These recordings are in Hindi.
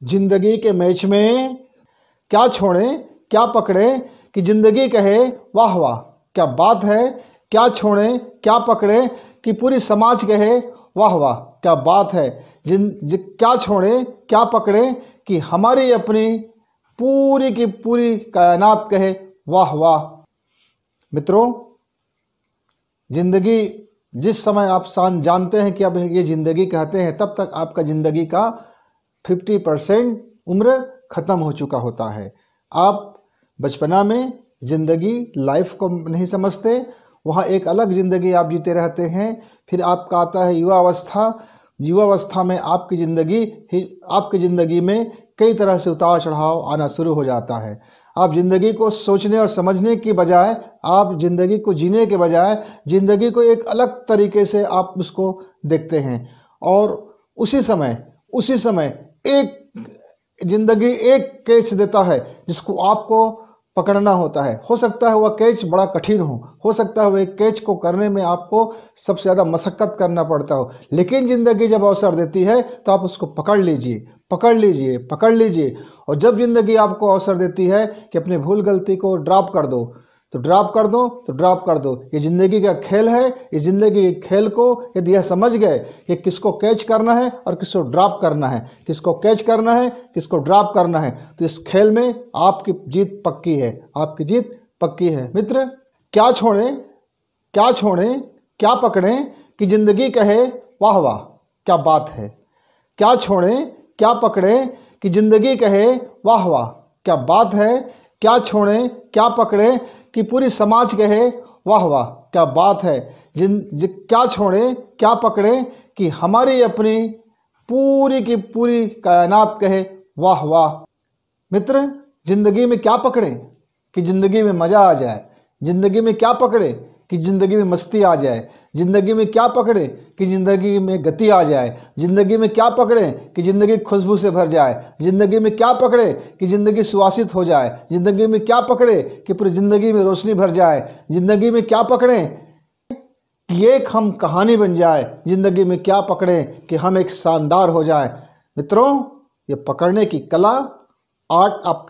जिंदगी के मैच में क्या छोड़ें क्या पकड़ें कि जिंदगी कहे वाह वाह क्या बात है। क्या छोड़ें क्या पकड़ें कि पूरी समाज कहे वाह वाह क्या बात है। क्या छोड़ें क्या पकड़ें कि हमारी अपनी पूरी की पूरी कायनात कहे वाह वाह। मित्रों, जिंदगी जिस समय आप जानते हैं कि अब ये ज़िंदगी कहते हैं, तब तक आपका ज़िंदगी का 50% उम्र ख़त्म हो चुका होता है। आप बचपना में ज़िंदगी लाइफ को नहीं समझते, वहाँ एक अलग ज़िंदगी आप जीते रहते हैं। फिर आपका आता है युवावस्था। युवावस्था में आपकी ज़िंदगी में कई तरह से उतार चढ़ाव आना शुरू हो जाता है। आप ज़िंदगी को सोचने और समझने की बजाय, आप ज़िंदगी को जीने के बजाय ज़िंदगी को एक अलग तरीके से आप उसको देखते हैं। और उसी समय एक ज़िंदगी एक कैच देता है जिसको आपको पकड़ना होता है। हो सकता है वह कैच बड़ा कठिन हो सकता है वह कैच को करने में आपको सबसे ज़्यादा मशक्क़त करना पड़ता हो, लेकिन ज़िंदगी जब अवसर देती है तो आप उसको पकड़ लीजिए। और जब ज़िंदगी आपको अवसर देती है कि अपनी भूल गलती को ड्रॉप कर दो तो ड्रॉप कर दो। ये ज़िंदगी का खेल है। इस ज़िंदगी के खेल को यदि यह समझ गए कि किसको कैच करना है और किसको ड्रॉप करना है, किसको कैच करना है किसको ड्रॉप करना है, तो इस खेल में आपकी जीत पक्की है, आपकी जीत पक्की है। मित्र, क्या छोड़ें क्या पकड़ें कि ज़िंदगी कहे वाह वाह क्या बात है। क्या छोड़ें क्या पकड़ें कि ज़िंदगी कहे वाह वाह क्या बात है। क्या छोड़ें क्या पकड़ें कि पूरी समाज कहे वाह वाह क्या बात है। क्या छोड़ें क्या पकड़ें कि हमारी अपनी पूरी की पूरी कायनात कहे वाह वाह। मित्र, ज़िंदगी में क्या पकड़ें कि ज़िंदगी में मज़ा आ जाए। ज़िंदगी में क्या पकड़ें कि ज़िंदगी में मस्ती आ जाए। ज़िंदगी में क्या पकड़ें कि ज़िंदगी में गति आ जाए। ज़िंदगी में क्या पकड़ें कि ज़िंदगी खुशबू से भर जाए। ज़िंदगी में क्या पकड़ें कि ज़िंदगी सुवासित हो जाए। ज़िंदगी में क्या पकड़ें कि पूरी ज़िंदगी में रोशनी भर जाए। ज़िंदगी में क्या पकड़ें कि एक हम कहानी बन जाए। ज़िंदगी में क्या पकड़ें कि हम एक शानदार हो जाए। मित्रों, ये पकड़ने की कला, आर्ट ऑफ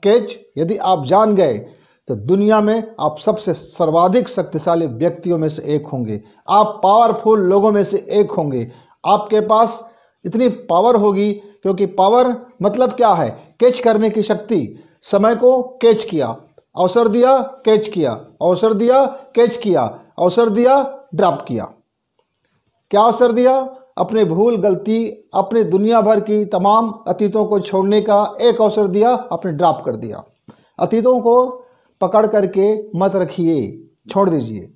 कैच यदि आप जान गए तो दुनिया में आप सबसे सर्वाधिक शक्तिशाली व्यक्तियों में से एक होंगे। आप पावरफुल लोगों में से एक होंगे। आपके पास इतनी पावर होगी, क्योंकि पावर मतलब क्या है? कैच करने की शक्ति। समय को कैच किया, अवसर दिया कैच किया, अवसर दिया कैच किया, अवसर दिया ड्रॉप किया। क्या अवसर दिया? अपने भूल गलती, अपने दुनिया भर की तमाम अतीतों को छोड़ने का एक अवसर दिया, आपने ड्रॉप कर दिया। अतीतों को पकड़ करके मत रखिए, छोड़ दीजिए।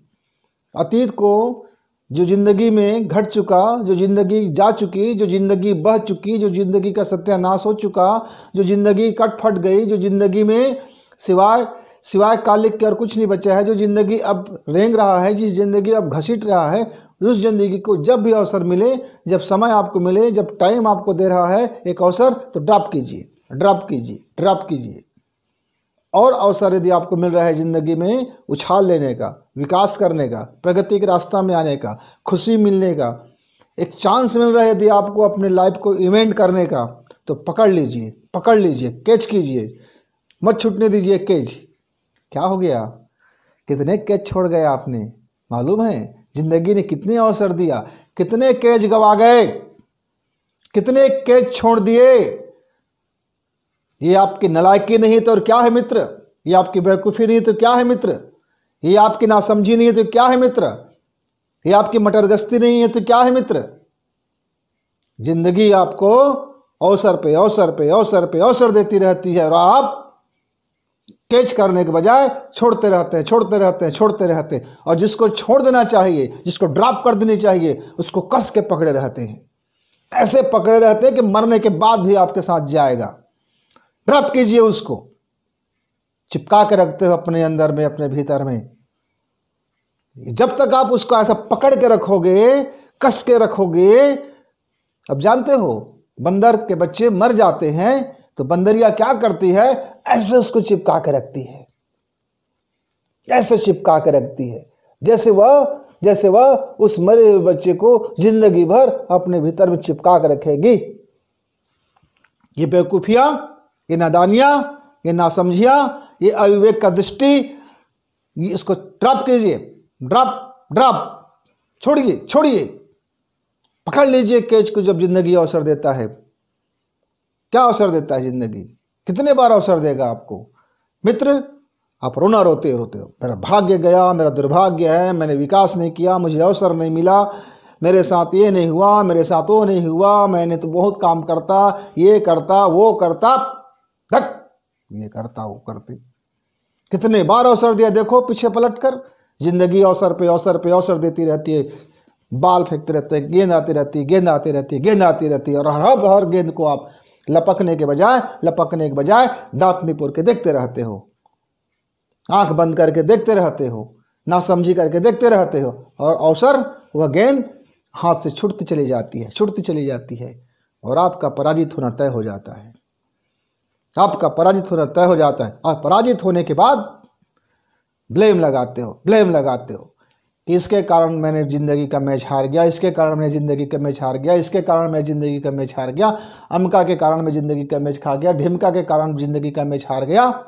अतीत को, जो ज़िंदगी में घट चुका, जो ज़िंदगी जा चुकी, जो ज़िंदगी बह चुकी, जो ज़िंदगी का सत्यानाश हो चुका, जो ज़िंदगी कट फट गई, जो ज़िंदगी में सिवाय कालिक के और कुछ नहीं बचा है, जो ज़िंदगी अब रेंग रहा है, जिस ज़िंदगी अब घसीट रहा है, उस ज़िंदगी को जब भी अवसर मिले, जब समय आपको मिले, जब टाइम आपको दे रहा है एक अवसर, तो ड्रॉप कीजिए। और अवसर यदि आपको मिल रहा है ज़िंदगी में उछाल लेने का, विकास करने का, प्रगति के रास्ता में आने का, खुशी मिलने का, एक चांस मिल रहा है यदि आपको अपने लाइफ को इवेंट करने का, तो पकड़ लीजिए, कैच कीजिए, मत छूटने दीजिए कैच। क्या हो गया? कितने कैच छोड़ गए आपने? मालूम है ज़िंदगी ने कितने अवसर दिया, कितने कैच गवा गए, कितने कैच छोड़ दिए। ये आपकी नालायकी नहीं तो और क्या है मित्र? ये आपकी बेवकूफ़ी नहीं तो क्या है मित्र? ये आपकी नासमझी नहीं है तो क्या है मित्र? ये आपकी मटरगस्ती नहीं है तो क्या है मित्र? जिंदगी आपको अवसर पे अवसर देती रहती है, और आप कैच करने के बजाय छोड़ते रहते हैं। और जिसको छोड़ देना चाहिए, जिसको ड्रॉप कर देनी चाहिए, उसको कस के पकड़े रहते हैं। ऐसे पकड़े रहते हैं कि मरने के बाद भी आपके साथ जाएगा। ड्रॉप कीजिए, उसको चिपका के रखते हो अपने अंदर में, अपने भीतर में। जब तक आप उसको ऐसा पकड़ के रखोगे, कस के रखोगे। अब जानते हो, बंदर के बच्चे मर जाते हैं तो बंदरिया क्या करती है? ऐसे उसको चिपका के रखती है, ऐसे चिपका के रखती है, जैसे वह उस मरे हुए बच्चे को जिंदगी भर अपने भीतर में चिपका के रखेगी। ये बेवकूफियाँ, ये नादानियाँ, ये नासमझियाँ, ये अविवेक का दृष्टि, इसको ड्रॉप कीजिए। ड्रॉप छोड़िए, पकड़ लीजिए कैच को। जब जिंदगी अवसर देता है, क्या अवसर देता है जिंदगी, कितने बार अवसर देगा आपको। मित्र, आप रोना रोते हो, मेरा भाग्य गया, मेरा दुर्भाग्य है, मैंने विकास नहीं किया, मुझे अवसर नहीं मिला, मेरे साथ ये नहीं हुआ, मेरे साथ वो नहीं हुआ, मैंने तो बहुत काम करता, ये करता, वो करता, धक, ये करता, वो करते। कितने बार अवसर दिया, देखो पीछे पलटकर। जिंदगी अवसर पे अवसर देती रहती है, बाल फेंकते रहते हैं, गेंद आती रहती है, और हर गेंद को आप लपकने के बजाय दांत निपोर के देखते रहते हो, आंख बंद करके देखते रहते हो, नासमझी करके देखते रहते हो, और अवसर, वह गेंद हाथ से छूटती चली जाती है, और आपका पराजित होना तय हो जाता है। और पराजित होने के बाद ब्लेम लगाते हो कि इसके कारण मैंने ज़िंदगी का मैच हार गया, इसके कारण मैं ज़िंदगी का मैच हार गया, अमका के कारण मैं ज़िंदगी का मैच खा गया, ढिमका के कारण ज़िंदगी का मैच हार गया।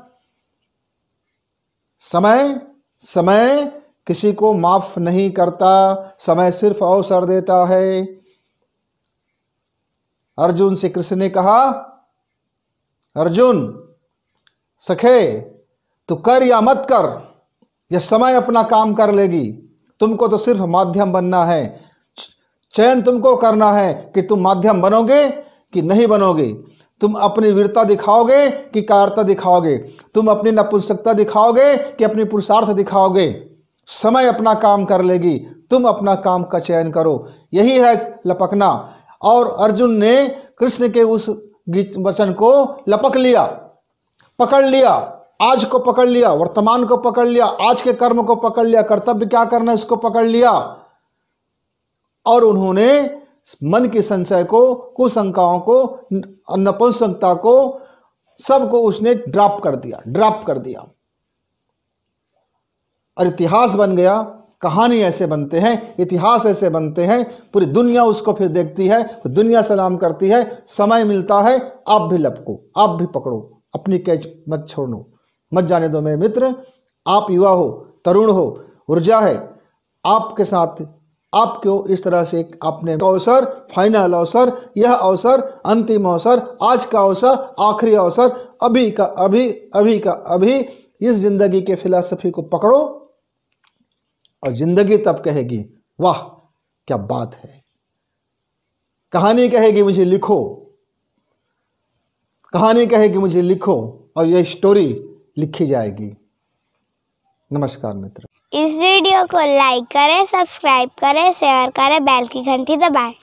समय किसी को माफ नहीं करता, समय सिर्फ अवसर देता है। अर्जुन से कृष्ण ने कहा, अर्जुन सखे, तू कर या मत कर, यह समय अपना काम कर लेगी, तुमको तो सिर्फ माध्यम बनना है। चयन तुमको करना है कि तुम माध्यम बनोगे कि नहीं बनोगे, तुम अपनी वीरता दिखाओगे कि कायरता दिखाओगे, तुम अपनी नपुंसकता दिखाओगे कि अपनी पुरुषार्थ दिखाओगे। समय अपना काम कर लेगी, तुम अपना काम का चयन करो। यही है लपकना। और अर्जुन ने कृष्ण के उस वचन को लपक लिया, पकड़ लिया, आज को पकड़ लिया, वर्तमान को पकड़ लिया, आज के कर्म को पकड़ लिया, कर्तव्य क्या करना है इसको पकड़ लिया, और उन्होंने मन के संशय को, कुशंकाओं को, नपुंसकता को, सबको उसने ड्रॉप कर दिया, और इतिहास बन गया। कहानी ऐसे बनते हैं, इतिहास ऐसे बनते हैं, पूरी दुनिया उसको फिर देखती है, दुनिया सलाम करती है। समय मिलता है, आप भी लपको, आप भी पकड़ो, अपनी कैच मत छोड़ो, मत जाने दो मेरे मित्र। आप युवा हो, तरुण हो, ऊर्जा है आपके साथ, आपको इस तरह से अपने अवसर, फाइनल अवसर, यह अवसर, अंतिम अवसर, आज का अवसर, आखिरी अवसर, अभी का अभी इस जिंदगी के फिलॉसफी को पकड़ो, और जिंदगी तब कहेगी वाह क्या बात है। कहानी कहेगी मुझे लिखो, और यह स्टोरी लिखी जाएगी। नमस्कार मित्र। इस वीडियो को लाइक करें, सब्सक्राइब करें, शेयर करें, बेल की घंटी दबाएं।